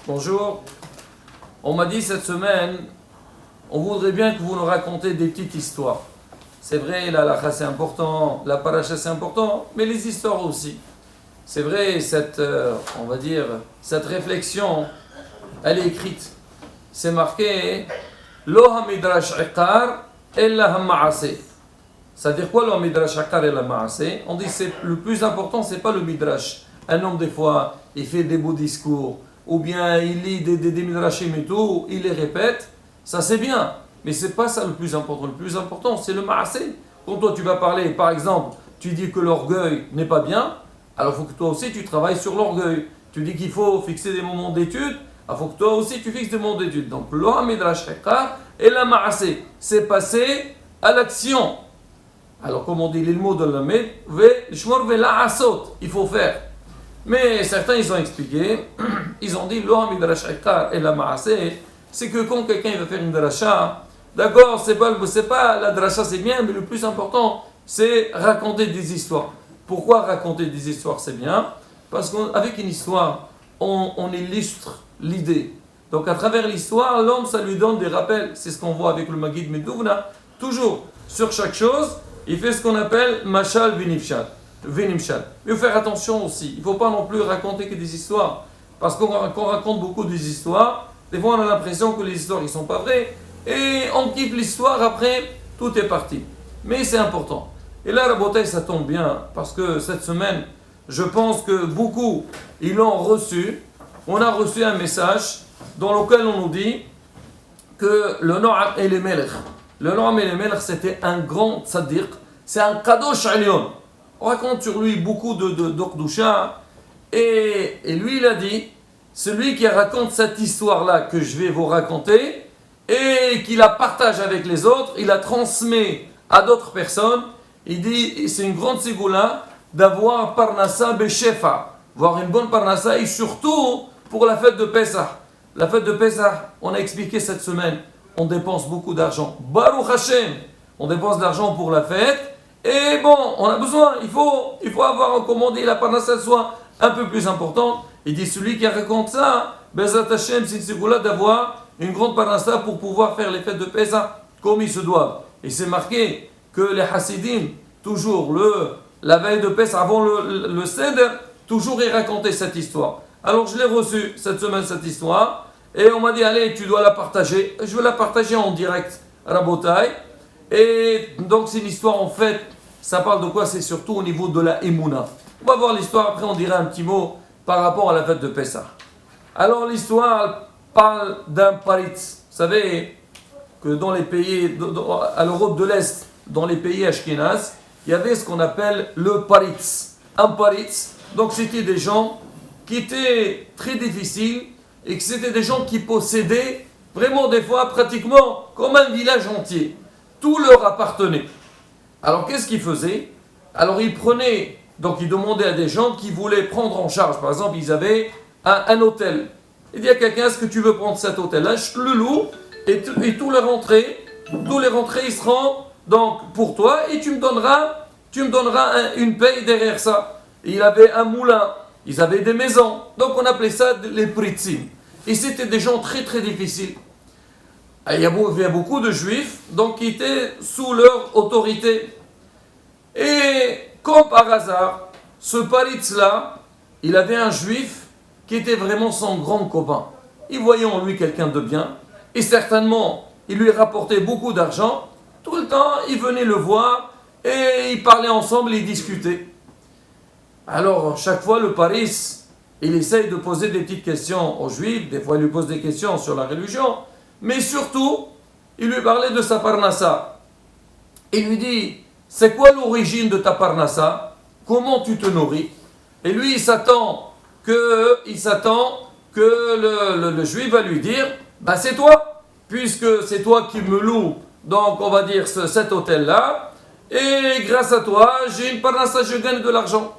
Bonjour. On m'a dit cette semaine, on voudrait bien que vous nous racontiez des petites histoires. C'est vrai, la halakha c'est important, la paracha c'est important, mais les histoires aussi. C'est vrai, on va dire, cette réflexion, elle est écrite. C'est marqué, Lo ha-midrash iqar, ella ha-ma'aseh. C'est-à-dire quoi le midrash iqar et la ma'aseh? On dit que le plus important, c'est pas le midrash. Un homme, des fois, il fait des beaux discours, ou bien il lit des midrashim et tout, il les répète, ça c'est bien. Mais c'est pas ça le plus important. Le plus important, c'est le ma'aseh. Quand toi tu vas parler, par exemple, tu dis que l'orgueil n'est pas bien, alors il faut que toi aussi tu travailles sur l'orgueil. Tu dis qu'il faut fixer des moments d'études, il faut que toi aussi tu fixes des moments d'études. Donc, le midrash iqar et la ma'aseh, c'est passer à l'action. Alors, comme on dit, les mots de la il faut faire. Mais certains, ils ont expliqué, ils ont dit, le midrash iqar et la ma'aseh, c'est que quand quelqu'un va faire une dracha, d'accord, c'est pas la dracha, c'est bien, mais le plus important, c'est raconter des histoires. Pourquoi raconter des histoires, c'est bien? Parce qu'avec une histoire, on illustre l'idée. Donc, à travers l'histoire, l'homme, ça lui donne des rappels. C'est ce qu'on voit avec le Maggid Meduvna. Toujours, sur chaque chose, il fait ce qu'on appelle mashal vinimshal. Mais il faut faire attention aussi. Il ne faut pas non plus raconter que des histoires. Parce qu'on raconte beaucoup des histoires, des fois on a l'impression que les histoires ne sont pas vraies. Et on quitte l'histoire, après, tout est parti. Mais c'est important. Et là, la bataille, ça tombe bien. Parce que cette semaine, je pense que beaucoup, ils l'ont reçu. On a reçu un message dans lequel on nous dit que le Noam et les Melech, c'était un grand tzaddik, c'est un kadosh alyon. On raconte sur lui beaucoup d'Okdusha, et lui il a dit, celui qui raconte cette histoire-là que je vais vous raconter, et qui la partage avec les autres, il la transmet à d'autres personnes, il dit, c'est une grande ségoula d'avoir parnassa beshefa, avoir une bonne parnassa, et surtout pour la fête de Pessah. La fête de Pessah, on a expliqué cette semaine, on dépense beaucoup d'argent. Baruch Hashem, on dépense de l'argent pour la fête. Et bon, on a besoin, il faut avoir, comme on dit, la parnassa soit un peu plus importante. Il dit, celui qui raconte ça, Bezat Hashem, c'est une ségoula d'avoir une grande parnassa pour pouvoir faire les fêtes de Pessah comme ils se doivent. Et c'est marqué que les Hasidim, toujours la veille de Pessah, avant le Seder, toujours ils racontaient cette histoire. Alors je l'ai reçu cette semaine, cette histoire. Et on m'a dit, allez, tu dois la partager. Je vais la partager en direct à Rabotai. Et donc, c'est une histoire, en fait, ça parle de quoi? C'est surtout au niveau de la Emouna. On va voir l'histoire, après on dira un petit mot par rapport à la fête de Pessah. Alors, l'histoire parle d'un paritz. Vous savez que dans les pays, à l'Europe de l'Est, dans les pays ashkénazes, il y avait ce qu'on appelle le paritz. Un paritz, donc c'était des gens qui étaient très difficiles, et que c'était des gens qui possédaient vraiment des fois pratiquement comme un village entier. Tout leur appartenait. Alors qu'est-ce qu'ils faisaient? Alors ils prenaient, donc ils demandaient à des gens qui voulaient prendre en charge. Par exemple, ils avaient un hôtel. Il dit à quelqu'un, est-ce que tu veux prendre cet hôtel-là? Je le loue et tous les rentrées ils seront donc pour toi et tu me donneras une paye derrière ça. Et il avait un moulin. Ils avaient des maisons, donc on appelait ça les pritzim. Et c'était des gens très très difficiles. Il y avait beaucoup de juifs donc, qui étaient sous leur autorité. Et comme par hasard, ce paritz-là, il avait un juif qui était vraiment son grand copain. Il voyait en lui quelqu'un de bien, et certainement, il lui rapportait beaucoup d'argent. Tout le temps, il venait le voir, et ils parlaient ensemble, ils discutaient. Alors, chaque fois, le paritz, il essaye de poser des petites questions aux juifs, des fois il lui pose des questions sur la religion, mais surtout, il lui parlait de sa parnassa. Il lui dit, c'est quoi l'origine de ta parnassa? Comment tu te nourris? Et lui, il s'attend que le juif va lui dire, bah c'est toi, puisque c'est toi qui me loue, donc on va dire cet hôtel-là, et grâce à toi, j'ai une parnassa, je gagne de l'argent.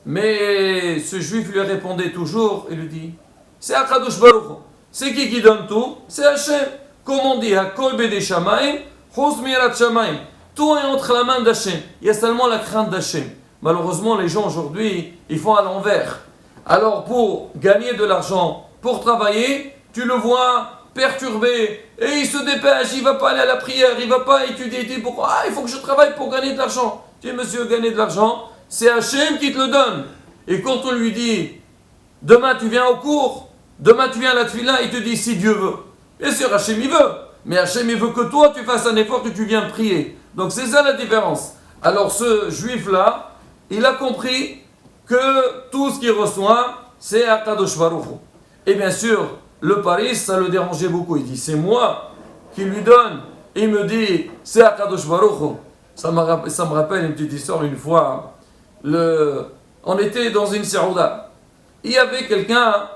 Mais ce juif lui répondait toujours, il lui dit, c'est Akadosh Baruch Hu. C'est qui donne tout? C'est Hachem. Comme on dit, Hakol bede shamayim, chuz mirat shamayim. Tout est entre la main d'Hachem. Il y a seulement la crainte d'Hachem. Malheureusement, les gens aujourd'hui, ils font à l'envers. Alors, pour gagner de l'argent, pour travailler, tu le vois perturbé, et il se dépêche, il ne va pas aller à la prière, il ne va pas étudier, il dit pourquoi il faut que je travaille pour gagner de l'argent. Tu dis monsieur, gagner de l'argent, c'est Hachem qui te le donne. Et quand on lui dit, demain tu viens au cours, demain tu viens à la tefila, il te dit si Dieu veut. Bien sûr, Hachem il veut, mais Hachem il veut que toi tu fasses un effort, que tu viennes prier. Donc c'est ça la différence. Alors ce juif-là, il a compris que tout ce qu'il reçoit, c'est Akadosh Baruch Hu. Et bien sûr, le Paris, ça le dérangeait beaucoup. Il dit, c'est moi qui lui donne. Il me dit, c'est Akadosh Baruch Hu. Ça me rappelle une petite histoire, une fois. On était dans une Serouda. Il y avait quelqu'un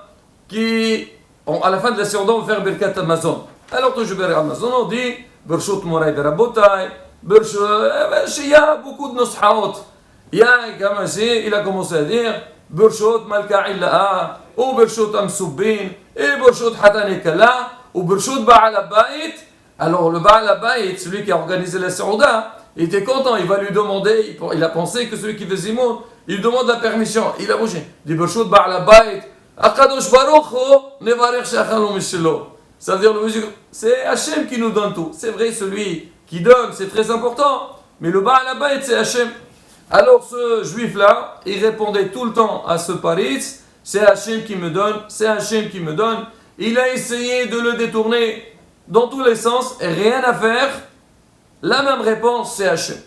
qui, à la fin de la Serouda, on va faire Birkat Amazon. Alors, quand je vais à Amazon, on dit, Bershot Moray Verabotay, Bershot, il y a beaucoup de noshaot. Il a commencé à dire, Bershot Malka Illa'a, ou Bershot Amsoubin, et Bershot Hatane Kala, ou Bershot Ba'al Abayit. Alors, le Ba'al Abayit, celui qui a organisé la Serouda, il était content, il va lui demander, il a pensé que celui qui faisait Zimoun, il lui demande la permission. Il a bougé. Il dit Bershot Ba'al Abayit, Akadosh Baruch Hu, Nevarech Shachalom Mishelo. Ça veut dire, c'est Hachem qui nous donne tout. C'est vrai, celui qui donne, c'est très important, mais le Ba'al Abayit, c'est Hachem. Alors ce juif-là, il répondait tout le temps à ce paritz, c'est Hachem qui me donne, c'est Hachem qui me donne. Il a essayé de le détourner dans tous les sens, et rien à faire. La même réponse, c'est Hachem.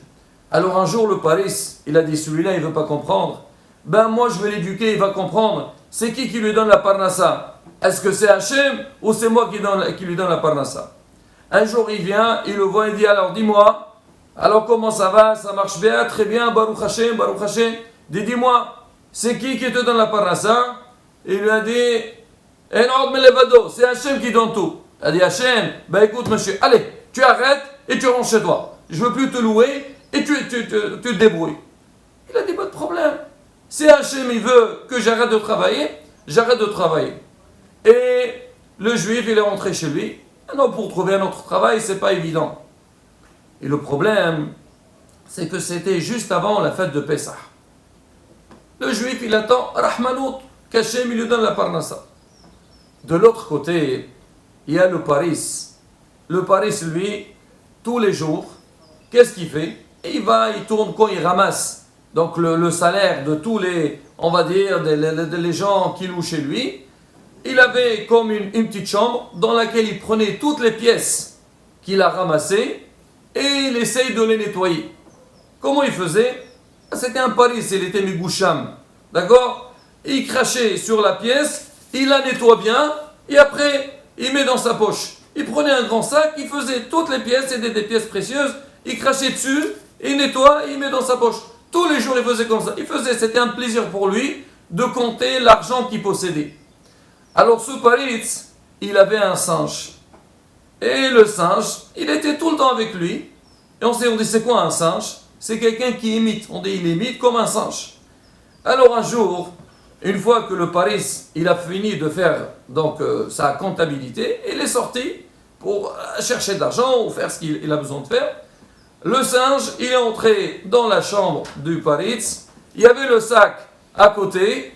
Alors un jour, le paritz, il a dit, celui-là, il ne veut pas comprendre. Ben moi, je vais l'éduquer, il va comprendre. C'est qui lui donne la parnassa? Est-ce que c'est Hachem ou c'est moi qui lui donne la parnassa? Un jour, il vient, il le voit, il dit, alors dis-moi, alors comment ça va? Ça marche bien? Très bien, Baruch Hashem, Baruch Hashem. Dis-moi, c'est qui te donne la parnassa? Il lui a dit, En Levado, c'est Hachem qui donne tout. Il a dit, Hachem, ben écoute monsieur, allez, tu arrêtes et tu rentres chez toi. Je ne veux plus te louer et tu te débrouilles. Il a dit, pas de problème. Si Hachem il veut que j'arrête de travailler, j'arrête de travailler. Et le juif, il est rentré chez lui. Non, pour trouver un autre travail, c'est pas évident. Et le problème, c'est que c'était juste avant la fête de Pessah. Le juif, il attend Rahmanout, qu'Hachem, il lui donne la parnassa. De l'autre côté, il y a le paris. Le paris, lui, tous les jours, qu'est-ce qu'il fait? Il tourne quoi? Il ramasse donc le salaire de tous les, on va dire, les gens qui louent chez lui. Il avait comme une petite chambre dans laquelle il prenait toutes les pièces qu'il a ramassées et il essaye de les nettoyer. Comment il faisait? C'était un paris, il était migoucham. D'accord? Il crachait sur la pièce, il la nettoie bien et après il met dans sa poche. Il prenait un grand sac, il faisait toutes les pièces, c'était des pièces précieuses, il crachait dessus, il nettoie et il met dans sa poche. Tous les jours il faisait comme ça. C'était un plaisir pour lui de compter l'argent qu'il possédait. Alors ce paritz, il avait un singe. Et le singe, il était tout le temps avec lui. Et on dit, c'est quoi un singe? C'est quelqu'un qui imite. On dit, il imite comme un singe. Alors un jour, une fois que le paritz, il a fini de faire donc sa comptabilité, il est sorti pour chercher de l'argent ou faire ce qu'il a besoin de faire. Le singe, il est entré dans la chambre du paritz. Il y avait le sac à côté.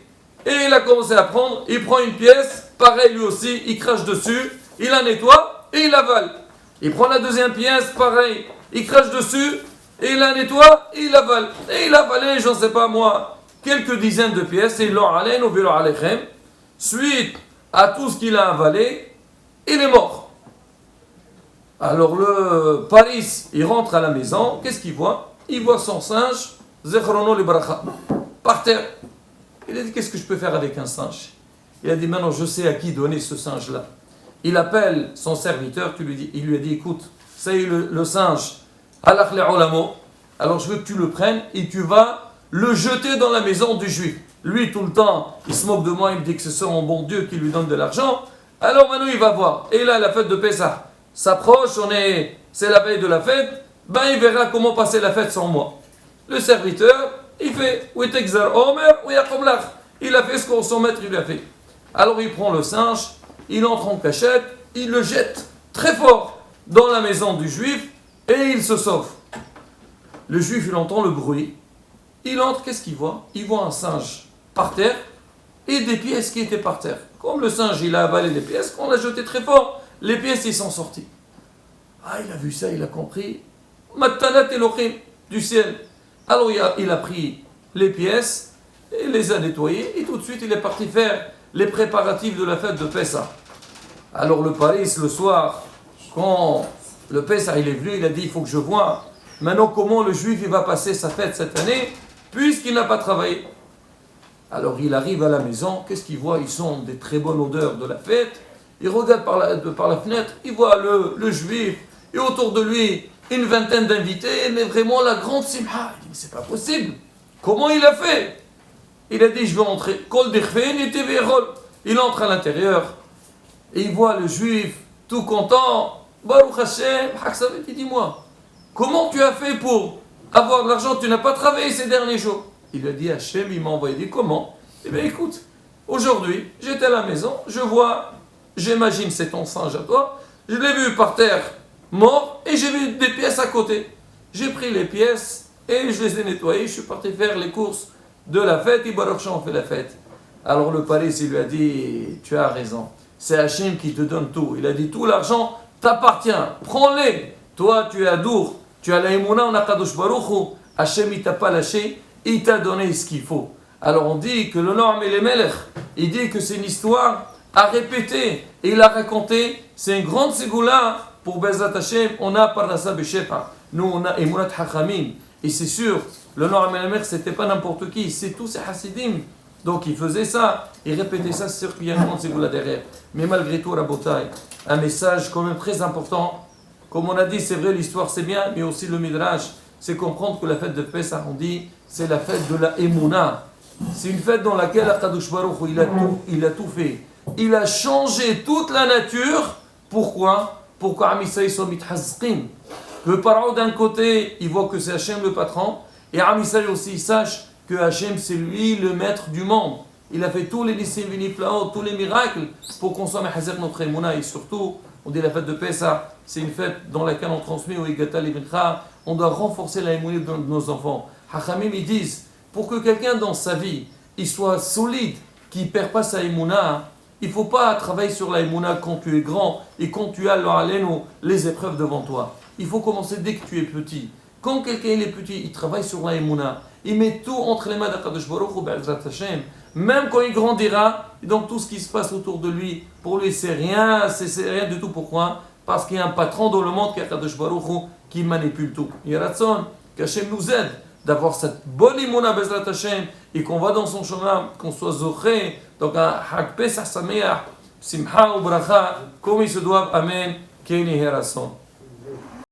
Et il a commencé à prendre, il prend une pièce, pareil lui aussi, il crache dessus, il la nettoie et il avale. Il prend la deuxième pièce, pareil, il crache dessus et il la nettoie et il avale. Et il a avalé, j'en sais pas moi, quelques dizaines de pièces, et il l'a avalé, nous verrons alechem. Suite à tout ce qu'il a avalé, il est mort. Alors le paris, il rentre à la maison, qu'est-ce qu'il voit? Il voit son singe, Zechrono le Bracha, par terre. Il a dit, qu'est-ce que je peux faire avec un singe? Il a dit, maintenant je sais à qui donner ce singe-là. Il appelle son serviteur, il lui a dit, écoute, ça y est, le singe, alors je veux que tu le prennes et tu vas le jeter dans la maison du juif. Lui, tout le temps, il se moque de moi, il me dit que c'est mon bon Dieu qui lui donne de l'argent. Alors maintenant, il va voir. Et là, la fête de Pessah s'approche, c'est la veille de la fête, il verra comment passer la fête sans moi. Le serviteur, il fait, il a fait ce que son maître lui a fait. Alors il prend le singe, il entre en cachette, il le jette très fort dans la maison du juif et il se sauve. Le juif, il entend le bruit, il entre, qu'est-ce qu'il voit? Il voit un singe par terre et des pièces qui étaient par terre. Comme le singe, il a avalé les pièces, quand on l'a jeté très fort, les pièces, ils sont sortis. Ah, il a vu ça, il a compris. Matanat Elohim, du ciel. Alors il a pris les pièces, et les a nettoyées, et tout de suite, il est parti faire les préparatifs de la fête de Pessah. Alors le Paris, le soir, quand le Pessah il est venu, il a dit, il faut que je voie maintenant comment le juif il va passer sa fête cette année, puisqu'il n'a pas travaillé. Alors il arrive à la maison, qu'est-ce qu'il voit? Ils sont des très bonnes odeurs de la fête. Il regarde par la fenêtre, il voit le juif, et autour de lui, une vingtaine d'invités, mais vraiment la grande simha. Il dit, mais c'est pas possible. Comment il a fait? Il a dit, je vais entrer. Il entre à l'intérieur, et il voit le juif, tout content. Baruch Hashem, il dit, dis-moi, comment tu as fait pour avoir de l'argent? Tu n'as pas travaillé ces derniers jours. Il lui a dit, Hashem, il m'a envoyé. Il dit, comment? Eh bien, écoute, aujourd'hui, j'étais à la maison, je vois, j'imagine c'est ton singe à toi, je l'ai vu par terre, mort, et j'ai vu des pièces à côté. J'ai pris les pièces et je les ai nettoyées, je suis parti faire les courses de la fête, et Baruch Hashem, on fait la fête. Alors le palais, il lui a dit, tu as raison, c'est Hashem qui te donne tout. Il a dit, tout l'argent t'appartient, prends-les. Toi, tu es Adour, tu as la Emouna, on a Kadosh Baruch Hu, Hashem, il t'a pas lâché, il t'a donné ce qu'il faut. Alors on dit que le Noam et les Melech, il dit que c'est une histoire à répéter, et il a raconté, c'est une grande ségoula pour Bezrat Hashem, on a Parnassa Beshepa, nous on a Emunat Hachamim, et c'est sûr, le Noam et les Melech, c'était pas n'importe qui, c'est tous ces Hasidim. Donc il faisait ça, il répétait ça, c'est sûr qu'il y a une grande ségoula derrière. Mais malgré tout, Rabotai, un message quand même très important. Comme on a dit, c'est vrai, l'histoire c'est bien, mais aussi le Midrash, c'est comprendre que la fête de Pessah, on dit, c'est la fête de la Emouna. C'est une fête dans laquelle Akadosh Baruch Hu, il a tout fait. Il a changé toute la nature. Pourquoi? Pour qu'Am Yisraël soit mithazqim. Que Paro d'un côté, il voit que c'est Hachem le patron, et Am Yisraël aussi, il sache que Hachem c'est lui le maître du monde. Il a fait tous les nissim v'niflaot, tous les miracles pour qu'on soit mechazer notre Emouna. Et surtout, on dit la fête de Pessah, c'est une fête dans laquelle on transmet au Igata Levincha, on doit renforcer la Emouna de nos enfants. Hachamim, ils disent, pour que quelqu'un dans sa vie, il soit solide, qu'il ne perd pas sa Emouna, il ne faut pas travailler sur la Emouna quand tu es grand et quand tu as les épreuves devant toi. Il faut commencer dès que tu es petit. Quand quelqu'un il est petit, il travaille sur la Emouna, il met tout entre les mains d'Akadosh Baruch Hu, Be'ezrat Hashem. Même quand il grandira, et donc tout ce qui se passe autour de lui, pour lui c'est rien du tout. Pourquoi? Parce qu'il y a un patron dans le monde qui est Akadosh Baruch Hu, qui manipule tout. Yeratzon, qu'Hashem nous aide d'avoir cette bonne Emouna Be'ezrat Hashem, et qu'on va dans son chemin, qu'on soit zoché, donc un Hag Pesach Sameach, Simcha ou Bracha, comme il se doit. Amen. Keni Yeratzon.